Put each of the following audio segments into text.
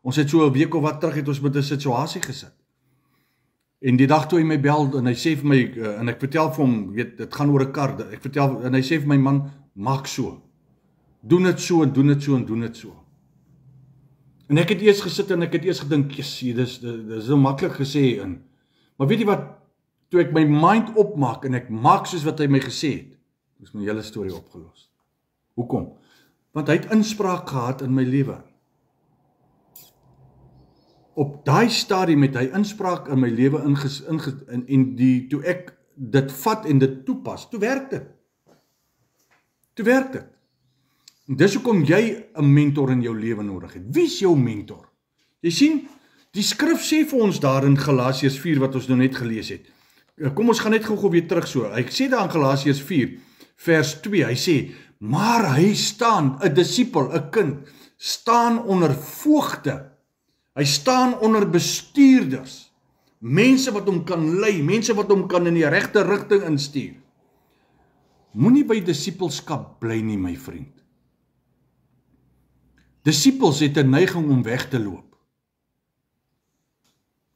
Ons het so 'n week of wat terug het ons met 'n situasie gesit. En die dag toe hy my bel en hy sê vir my, en ek vertel vir hom, weet, dit gaan oor 'n kar, ek vertel, en hy sê vir my, man, maak so. Doen dit so, en doen dit so, en doen dit so. En ek het eers gesit en ek het eers gedink, dis so maklik gesê in. Maar weet jy wat, toe ek my mind opmaak en ek maak soos wat hy my gesê het, is my hele storie opgelos. Hoekom? Want hy het inspraak gehad in my lewe. Op daai stadium het hy inspraak in my lewe en toe ek dit vat en dit toepas, toe werk dit. Toe werk dit. En dis hoekom jy 'n mentor in jou lewe nodig het. Wie is jou mentor? Jy sien, die skrif sê vir ons daar in Galasiërs 4 wat ons nou net gelees het. Kom ons gaan net gou weer terug so. Hy sê daar in Galasiërs 4 vers 2, hy sê, maar hy staan, 'n disipel, 'n kind, staan onder voogte. Hy staan onder bestuurders, mense wat hom kan lei, mense wat hom kan in die regte rigting instuur. Moenie by disipelskap bly nie, my vriend. Disipels het 'n neiging om weg te loop.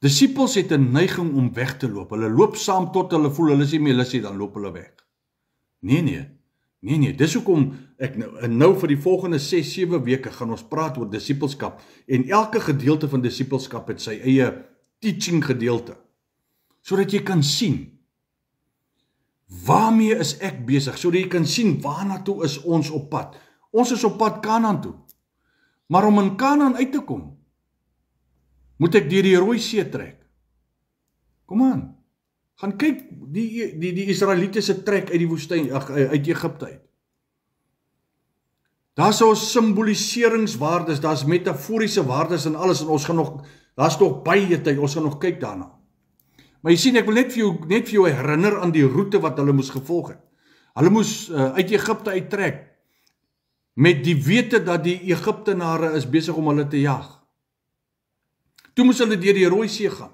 Disipels het 'n neiging om weg te loop. Hulle loop saam tot hulle voel hulle is nie meer lus nie, dan loop hulle weg. Nee, dis hoekom ek nou vir die volgende 6-7 weke gaan ons praat oor disipelskap, en elke gedeelte van disipelskap het sy eie teaching gedeelte, sodat jy kan sien, waarmee is ek besig, sodat jy kan sien, waarna toe is ons op pad. Ons is op pad Kanaan toe, maar om in Kanaan uit te kom, moet ek deur die Rooi See trek. Kom aan, gaan kyk, die Israeliete se trek uit die woestyn, uit Egipte uit. Daar's ons simboliseringswaardes, daar's metaforiese waardes en alles, en ons gaan nog, daar's nog baie tyd, ons gaan nog kyk daarna. Maar jy sien, ek wil net vir jou herinner aan die roete wat hulle moes gevolg het. Hulle moes uit Egipte uittrek, met die wete dat die Egiptenare is besig om hulle te jag. Toe moes hulle deur die Rooi See gaan.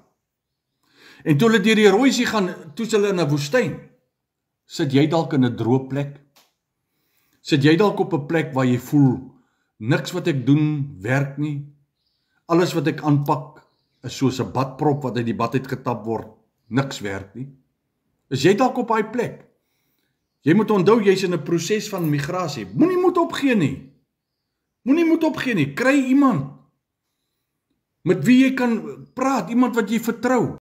En toe hulle deur die Rooi See gaan, toe is hulle in 'n woestyn. Sit jy dalk in 'n droë plek? Sit jy dalk op 'n plek waar jy voel, niks wat ek doen werk nie. Alles wat ek aanpak is soos 'n badprop wat uit die bad uit getap word, niks werk nie. Is jy dalk op daai plek? Jy moet onthou, jy's in 'n proses van migrasie. Moenie moed opgee nie. Moenie moed opgee nie. Kry iemand met wie jy kan praat, iemand wat jy vertrou.